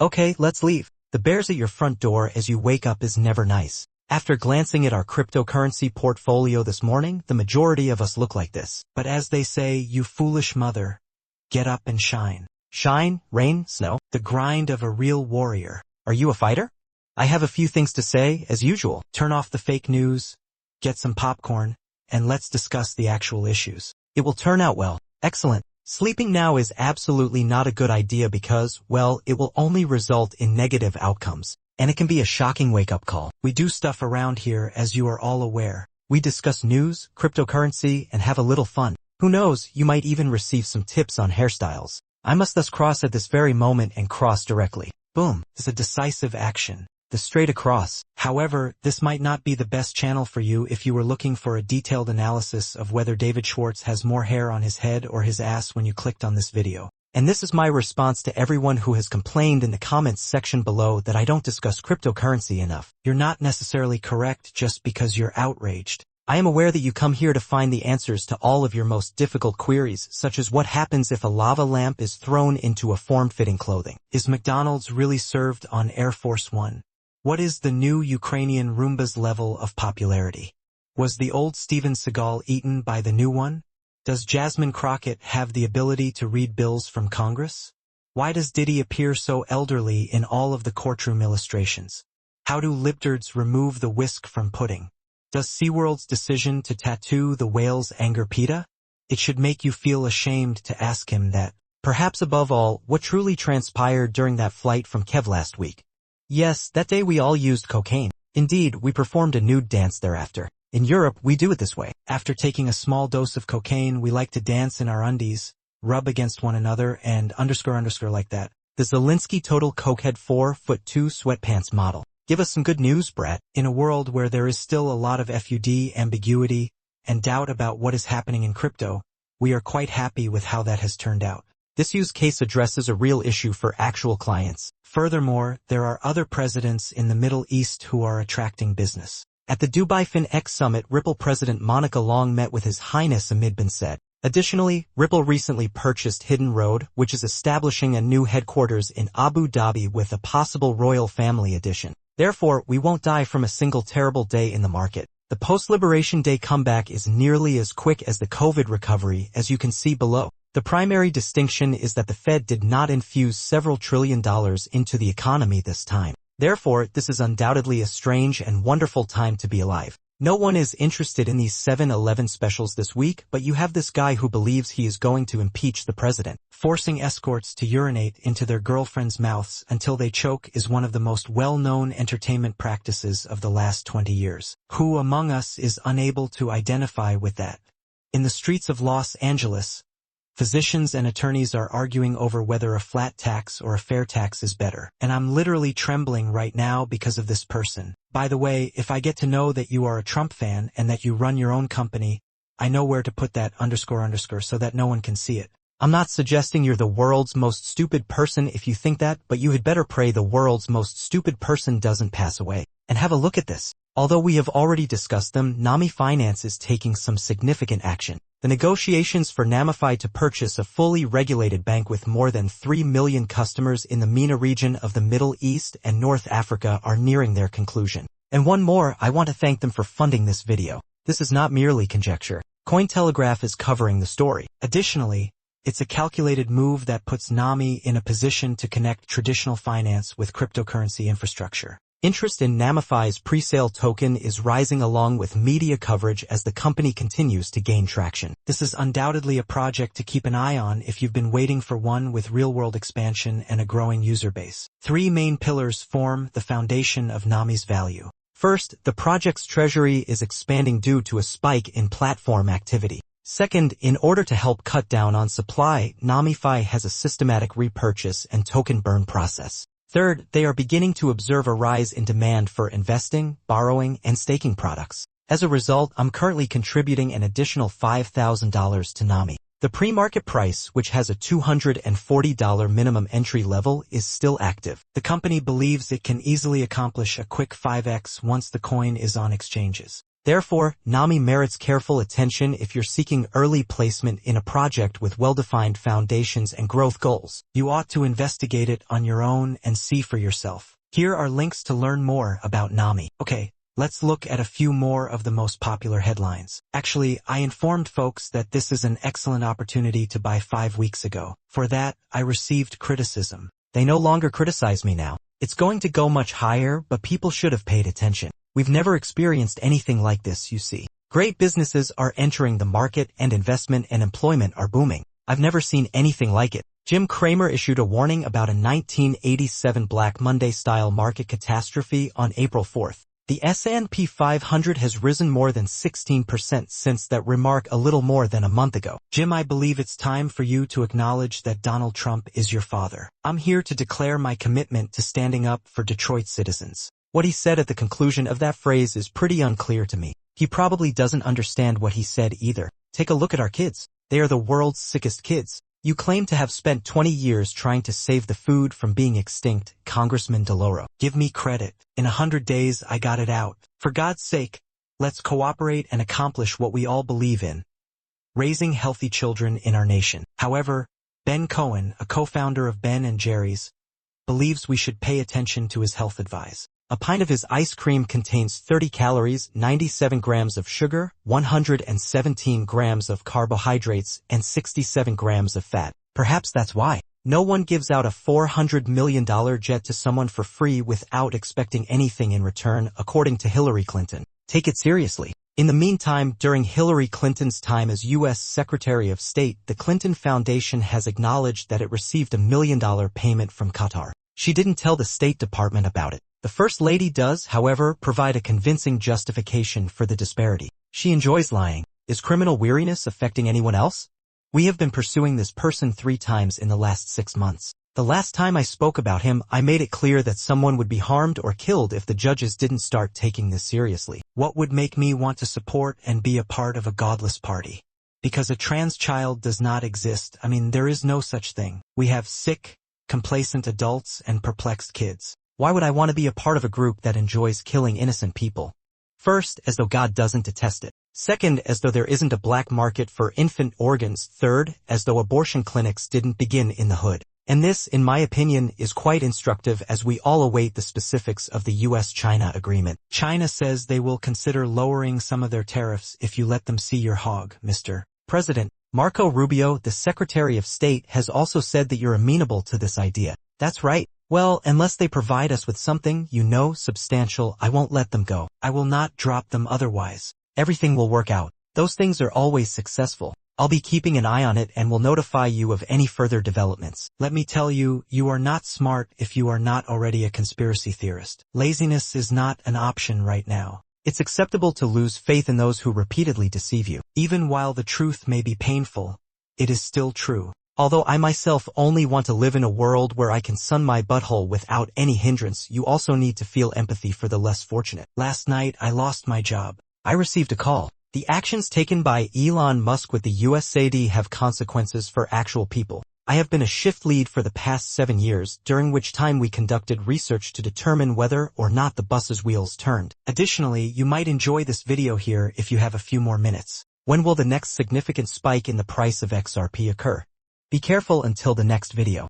Okay, let's leave. The bears at your front door as you wake up is never nice. After glancing at our cryptocurrency portfolio this morning, the majority of us look like this. But as they say, you foolish mother, get up and shine. Shine, rain, snow, the grind of a real warrior. Are you a fighter? I have a few things to say, as usual. Turn off the fake news, get some popcorn, and let's discuss the actual issues. It will turn out well. Excellent. Sleeping now is absolutely not a good idea because, well, it will only result in negative outcomes. And it can be a shocking wake-up call. We do stuff around here, as you are all aware. We discuss news, cryptocurrency, and have a little fun. Who knows, you might even receive some tips on hairstyles. I must thus cross at this very moment and cross directly. Boom. It's a decisive action. The straight across. However, this might not be the best channel for you if you were looking for a detailed analysis of whether David Schwartz has more hair on his head or his ass when you clicked on this video. And this is my response to everyone who has complained in the comments section below that I don't discuss cryptocurrency enough. You're not necessarily correct just because you're outraged. I am aware that you come here to find the answers to all of your most difficult queries, such as what happens if a lava lamp is thrown into a form-fitting clothing. Is McDonald's really served on Air Force One? What is the new Ukrainian Roomba's level of popularity? Was the old Steven Seagal eaten by the new one? Does Jasmine Crockett have the ability to read bills from Congress? Why does Diddy appear so elderly in all of the courtroom illustrations? How do libtards remove the whisk from pudding? Does SeaWorld's decision to tattoo the whales anger PETA? It should make you feel ashamed to ask him that. Perhaps above all, what truly transpired during that flight from Kev last week? Yes, that day we all used cocaine. Indeed, we performed a nude dance thereafter. In Europe, we do it this way. After taking a small dose of cocaine, we like to dance in our undies, rub against one another, and __ like that. The Zelensky Total Cokehead 4'2" sweatpants model. Give us some good news, Brett. In a world where there is still a lot of FUD, ambiguity, and doubt about what is happening in crypto, we are quite happy with how that has turned out. This use case addresses a real issue for actual clients. Furthermore, there are other presidents in the Middle East who are attracting business. At the Dubai FinX Summit, Ripple President Monica Long met with His Highness Hamid bin Said. Additionally, Ripple recently purchased Hidden Road, which is establishing a new headquarters in Abu Dhabi with a possible royal family addition. Therefore, we won't die from a single terrible day in the market. The post-Liberation Day comeback is nearly as quick as the COVID recovery, as you can see below. The primary distinction is that the Fed did not infuse several $1 trillion into the economy this time. Therefore, this is undoubtedly a strange and wonderful time to be alive. No one is interested in these 7-Eleven specials this week, but you have this guy who believes he is going to impeach the president. Forcing escorts to urinate into their girlfriends' mouths until they choke is one of the most well-known entertainment practices of the last 20 years. Who among us is unable to identify with that? In the streets of Los Angeles, physicians and attorneys are arguing over whether a flat tax or a fair tax is better. And I'm literally trembling right now because of this person. By the way, if I get to know that you are a Trump fan and that you run your own company, I know where to put that __ so that no one can see it. I'm not suggesting you're the world's most stupid person if you think that, but you had better pray the world's most stupid person doesn't pass away. And have a look at this. Although we have already discussed them, Nami Finance is taking some significant action. The negotiations for Namify to purchase a fully regulated bank with more than 3 million customers in the MENA region of the Middle East and North Africa are nearing their conclusion. And one more, I want to thank them for funding this video. This is not merely conjecture. Cointelegraph is covering the story. Additionally, it's a calculated move that puts Nami in a position to connect traditional finance with cryptocurrency infrastructure. Interest in Namify's pre-sale token is rising along with media coverage as the company continues to gain traction. This is undoubtedly a project to keep an eye on if you've been waiting for one with real-world expansion and a growing user base. 3 main pillars form the foundation of Nami's value. First, the project's treasury is expanding due to a spike in platform activity. Second, in order to help cut down on supply, Namify has a systematic repurchase and token burn process. Third, they are beginning to observe a rise in demand for investing, borrowing, and staking products. As a result, I'm currently contributing an additional $5,000 to Nami. The pre-market price, which has a $240 minimum entry level, is still active. The company believes it can easily accomplish a quick 5x once the coin is on exchanges. Therefore, NAMI merits careful attention if you're seeking early placement in a project with well-defined foundations and growth goals. You ought to investigate it on your own and see for yourself. Here are links to learn more about NAMI. Okay, let's look at a few more of the most popular headlines. Actually, I informed folks that this is an excellent opportunity to buy 5 weeks ago. For that, I received criticism. They no longer criticize me now. It's going to go much higher, but people should have paid attention. We've never experienced anything like this, you see. Great businesses are entering the market and investment and employment are booming. I've never seen anything like it. Jim Cramer issued a warning about a 1987 Black Monday-style market catastrophe on April 4th. The S&P 500 has risen more than 16% since that remark a little more than a month ago. Jim, I believe it's time for you to acknowledge that Donald Trump is your father. I'm here to declare my commitment to standing up for Detroit citizens. What he said at the conclusion of that phrase is pretty unclear to me. He probably doesn't understand what he said either. Take a look at our kids. They are the world's sickest kids. You claim to have spent 20 years trying to save the food from being extinct, Congressman DeLauro. Give me credit. In 100 days, I got it out. For God's sake, let's cooperate and accomplish what we all believe in. Raising healthy children in our nation. However, Ben Cohen, a co-founder of Ben & Jerry's, believes we should pay attention to his health advice. A pint of his ice cream contains 30 calories, 97 grams of sugar, 117 grams of carbohydrates, and 67 grams of fat. Perhaps that's why. No one gives out a $400 million jet to someone for free without expecting anything in return, according to Hillary Clinton. Take it seriously. In the meantime, during Hillary Clinton's time as U.S. Secretary of State, the Clinton Foundation has acknowledged that it received $1 million payment from Qatar. She didn't tell the State Department about it. The First Lady does, however, provide a convincing justification for the disparity. She enjoys lying. Is criminal weariness affecting anyone else? We have been pursuing this person 3 times in the last 6 months. The last time I spoke about him, I made it clear that someone would be harmed or killed if the judges didn't start taking this seriously. What would make me want to support and be a part of a godless party? Because a trans child does not exist. There is no such thing. We have sick, complacent adults and perplexed kids. Why would I want to be a part of a group that enjoys killing innocent people? First, as though God doesn't detest it. Second, as though there isn't a black market for infant organs. Third, as though abortion clinics didn't begin in the hood. And this, in my opinion, is quite instructive as we all await the specifics of the U.S.-China agreement. China says they will consider lowering some of their tariffs if you let them see your hog, Mr. President. Marco Rubio, the Secretary of State, has also said that you're amenable to this idea. That's right. Well, unless they provide us with something, substantial, I won't let them go. I will not drop them otherwise. Everything will work out. Those things are always successful. I'll be keeping an eye on it and will notify you of any further developments. Let me tell you, you are not smart if you are not already a conspiracy theorist. Laziness is not an option right now. It's acceptable to lose faith in those who repeatedly deceive you. Even while the truth may be painful, it is still true. Although I myself only want to live in a world where I can sun my butthole without any hindrance, you also need to feel empathy for the less fortunate. Last night, I lost my job. I received a call. The actions taken by Elon Musk with the USAID have consequences for actual people. I have been a shift lead for the past 7 years, during which time we conducted research to determine whether or not the bus's wheels turned. Additionally, you might enjoy this video here if you have a few more minutes. When will the next significant spike in the price of XRP occur? Be careful until the next video.